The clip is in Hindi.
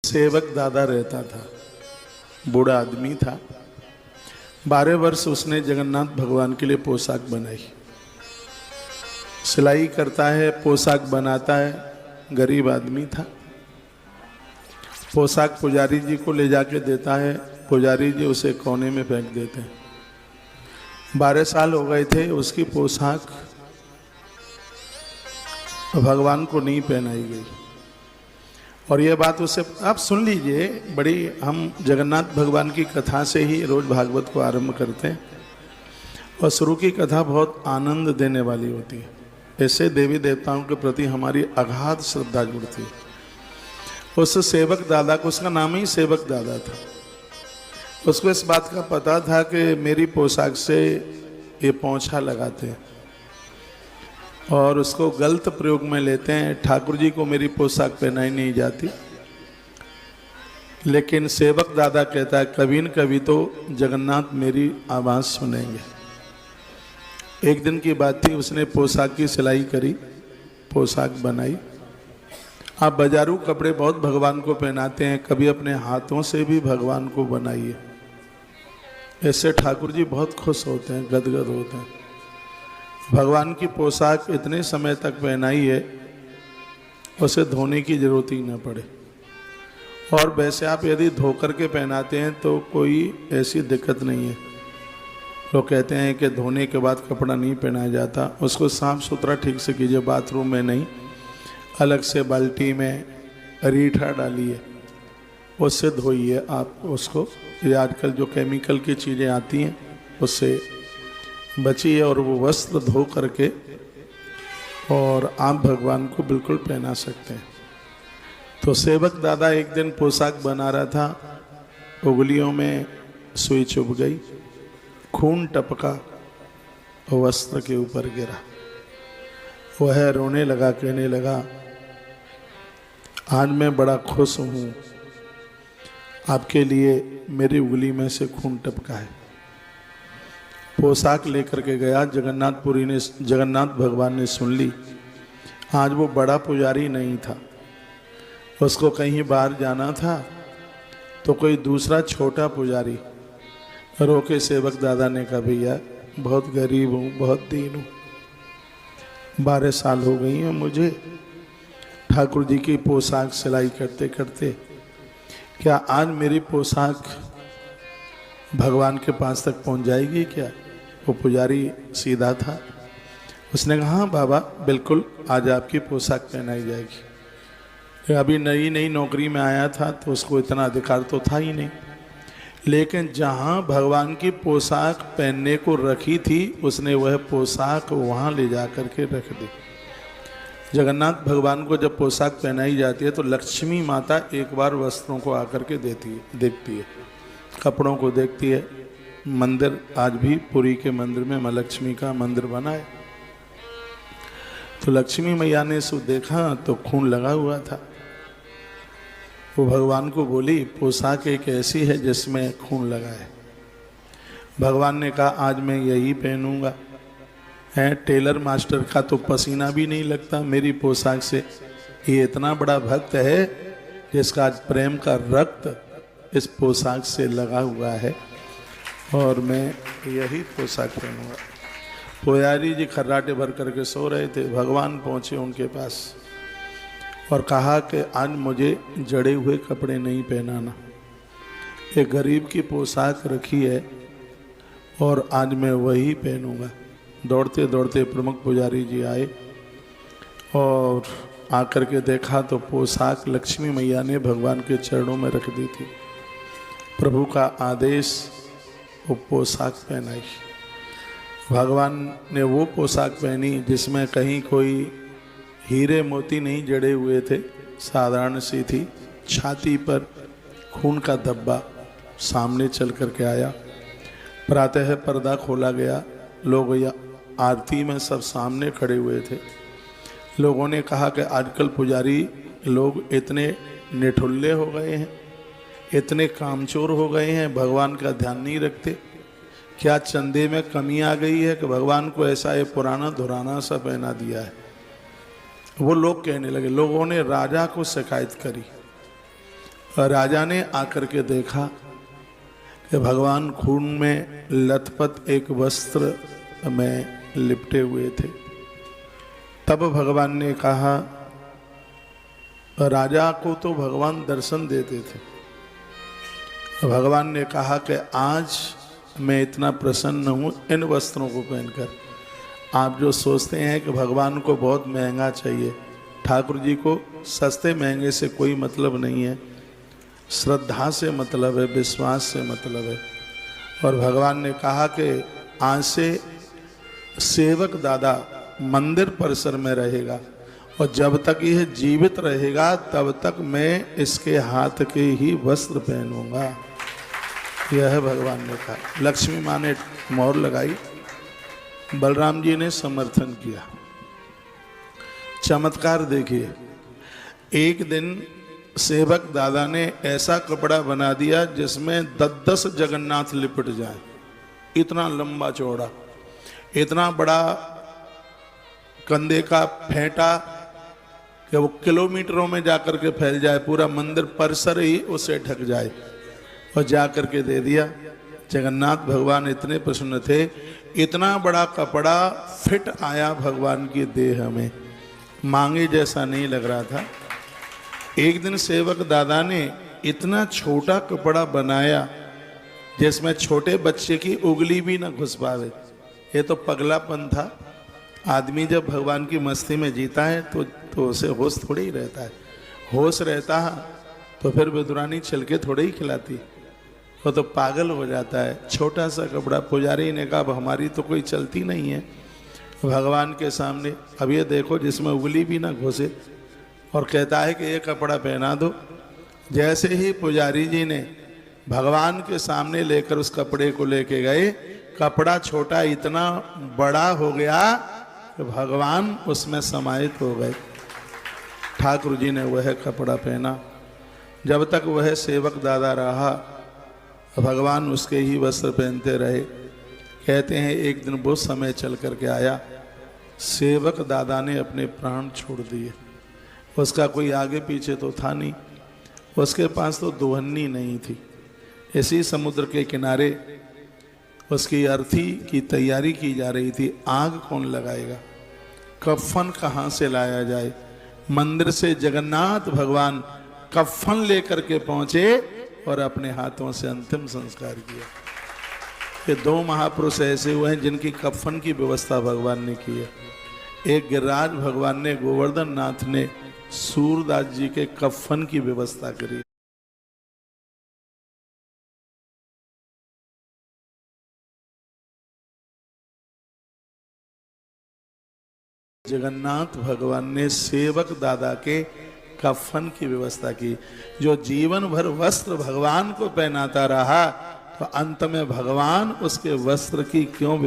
सेवक दादा रहता था, बूढ़ा आदमी था। 12 वर्ष उसने जगन्नाथ भगवान के लिए पोशाक बनाई। सिलाई करता है, पोशाक बनाता है, गरीब आदमी था। पोशाक पुजारी जी को ले जाके देता है, पुजारी जी उसे कोने में फेंक देते हैं। 12 साल हो गए थे, उसकी पोशाक भगवान को नहीं पहनाई गई। और ये बात उसे आप सुन लीजिए, बड़ी हम जगन्नाथ भगवान की कथा से ही रोज भागवत को आरंभ करते हैं और शुरू की कथा बहुत आनंद देने वाली होती है। ऐसे देवी देवताओं के प्रति हमारी अगाध श्रद्धा जुड़ती है। उस सेवक दादा को, उसका नाम ही सेवक दादा था, उसको इस बात का पता था कि मेरी पोशाक से ये पोंछा लगाते हैं और उसको गलत प्रयोग में लेते हैं। ठाकुर जी को मेरी पोशाक पहनाई नहीं जाती, लेकिन सेवक दादा कहता है कभी न कभी तो जगन्नाथ मेरी आवाज़ सुनेंगे। एक दिन की बात थी, उसने पोशाक की सिलाई करी, पोशाक बनाई। आप बाजारू कपड़े बहुत भगवान को पहनाते हैं, कभी अपने हाथों से भी भगवान को बनाइए। ऐसे ठाकुर जी बहुत खुश होते हैं, गदगद होते हैं। भगवान की पोशाक इतने समय तक पहनाई है, उसे धोने की जरूरत ही ना पड़े। और वैसे आप यदि धोकर के पहनाते हैं तो कोई ऐसी दिक्कत नहीं है। लोग कहते हैं कि धोने के बाद कपड़ा नहीं पहनाया जाता, उसको साफ सुथरा ठीक से कीजिए, बाथरूम में नहीं, अलग से बाल्टी में रीठा डालिए, उससे धोइए आप उसको। ये आजकल जो केमिकल की चीज़ें आती हैं उससे बचिए और वो वस्त्र धो करके और आप भगवान को बिल्कुल पहना सकते हैं। तो सेवक दादा एक दिन पोशाक बना रहा था, उंगलियों में सुई चुभ गई, खून टपका और वस्त्र के ऊपर गिरा। वह रोने लगा, कहने लगा आज मैं बड़ा खुश हूँ, आपके लिए मेरी उंगली में से खून टपका है। पोशाक लेकर के गया, जगन्नाथ भगवान ने सुन ली। आज वो बड़ा पुजारी नहीं था, उसको कहीं बाहर जाना था, तो कोई दूसरा छोटा पुजारी रोके सेवक दादा ने कहा भैया बहुत गरीब हूँ, बहुत दीन हूँ, 12 साल हो गई हैं मुझे ठाकुर जी की पोशाक सिलाई करते करते, क्या आज मेरी पोशाक भगवान के पास तक पहुँच जाएगी क्या? वो पुजारी सीधा था, उसने कहा हाँ बाबा बिल्कुल, आज आपकी पोशाक पहनाई जाएगी। अभी नई नई नौकरी में आया था तो उसको इतना अधिकार तो था ही नहीं, लेकिन जहाँ भगवान की पोशाक पहनने को रखी थी उसने वह पोशाक वहाँ ले जा कर के रख दी। जगन्नाथ भगवान को जब पोशाक पहनाई जाती है तो लक्ष्मी माता एक बार वस्त्रों को आकर के देखती है, कपड़ों को देखती है। मंदिर आज भी पुरी के मंदिर में माँ लक्ष्मी का मंदिर बना है। तो लक्ष्मी मैया ने सो देखा तो खून लगा हुआ था। वो भगवान को बोली पोशाक एक ऐसी है जिसमें खून लगा है। भगवान ने कहा आज मैं यही पहनूंगा। है टेलर मास्टर का तो पसीना भी नहीं लगता मेरी पोशाक से, ये इतना बड़ा भक्त है जिसका आज प्रेम का रक्त इस पोशाक से लगा हुआ है और मैं यही पोशाक पहनूंगा। पुजारी जी खर्राटे भर करके सो रहे थे, भगवान पहुंचे उनके पास और कहा कि आज मुझे जड़े हुए कपड़े नहीं पहनाना, एक गरीब की पोशाक रखी है और आज मैं वही पहनूंगा। दौड़ते दौड़ते प्रमुख पुजारी जी आए और आकर के देखा तो पोशाक लक्ष्मी मैया ने भगवान के चरणों में रख दी थी। प्रभु का आदेश, वो पोशाक पहनाई। भगवान ने वो पोशाक पहनी जिसमें कहीं कोई हीरे मोती नहीं जड़े हुए थे, साधारण सी थी। छाती पर खून का धब्बा सामने चल करके आया। प्रातः पर्दा खोला गया, लोग आरती में सब सामने खड़े हुए थे। लोगों ने कहा कि आजकल पुजारी लोग इतने निठुल्ले हो गए हैं, इतने कामचोर हो गए हैं, भगवान का ध्यान नहीं रखते। क्या चंदे में कमी आ गई है कि भगवान को ऐसा ये पुराना धुराना सा पहना दिया है? वो लोग कहने लगे। लोगों ने राजा को शिकायत करी। राजा ने आकर के देखा कि भगवान खून में लथपथ एक वस्त्र में लिपटे हुए थे। तब भगवान ने कहा, राजा को तो भगवान दर्शन देते थे। भगवान ने कहा कि आज मैं इतना प्रसन्न हूँ इन वस्त्रों को पहनकर। आप जो सोचते हैं कि भगवान को बहुत महंगा चाहिए, ठाकुर जी को सस्ते महंगे से कोई मतलब नहीं है, श्रद्धा से मतलब है, विश्वास से मतलब है। और भगवान ने कहा कि आज से सेवक दादा मंदिर परिसर में रहेगा और जब तक यह जीवित रहेगा तब तक मैं इसके हाथ के ही वस्त्र पहनूंगा। यह है भगवान ने कहा। लक्ष्मी माँ ने मोहर लगाई, बलराम जी ने समर्थन किया। चमत्कार देखिए, एक दिन सेवक दादा ने ऐसा कपड़ा बना दिया जिसमें 10 जगन्नाथ लिपट जाए। इतना लंबा चौड़ा, इतना बड़ा कंधे का फेंटा कि वो किलोमीटरों में जाकर के फैल जाए, पूरा मंदिर परिसर ही उसे ढक जाए। और जाकर के दे दिया। जगन्नाथ भगवान इतने प्रसन्न थे, इतना बड़ा कपड़ा फिट आया भगवान की देह में, मांगे जैसा नहीं लग रहा था। एक दिन सेवक दादा ने इतना छोटा कपड़ा बनाया जिसमें छोटे बच्चे की उंगली भी न घुस पावे। ये तो पगलापन था। आदमी जब भगवान की मस्ती में जीता है तो उसे होश थोड़ी ही रहता है। होश रहता है तो फिर विदुरानी चल के थोड़े ही खिलाती, वो तो पागल हो जाता है। छोटा सा कपड़ा, पुजारी ने कहा अब हमारी तो कोई चलती नहीं है भगवान के सामने, अब ये देखो जिसमें उंगली भी ना घुसे, और कहता है कि ये कपड़ा पहना दो। जैसे ही पुजारी जी ने भगवान के सामने लेकर उस कपड़े को लेके गए, कपड़ा छोटा इतना बड़ा हो गया कि भगवान उसमें समाहित हो गए। ठाकुर जी ने वह कपड़ा पहना। जब तक वह सेवक दादा रहा भगवान उसके ही वस्त्र पहनते रहे। कहते हैं एक दिन बहुत समय चल करके आया, सेवक दादा ने अपने प्राण छोड़ दिए। उसका कोई आगे पीछे तो था नहीं, उसके पास तो दुहन्नी नहीं थी। इसी समुद्र के किनारे उसकी अर्थी की तैयारी की जा रही थी। आग कौन लगाएगा, कफन कहाँ से लाया जाए। मंदिर से जगन्नाथ भगवान कफन लेकर के पहुंचे और अपने हाथों से अंतिम संस्कार किया। ये 2 महापुरुष ऐसे हुए हैं जिनकी कफन की व्यवस्था भगवान ने की है। एक गिरिराज भगवान ने, गोवर्धन नाथ ने सूरदास जी के कफन की व्यवस्था करी। जगन्नाथ भगवान ने सेवक दादा के कफन की व्यवस्था की। जो जीवन भर वस्त्र भगवान को पहनाता रहा तो अंत में भगवान उसके वस्त्र की क्यों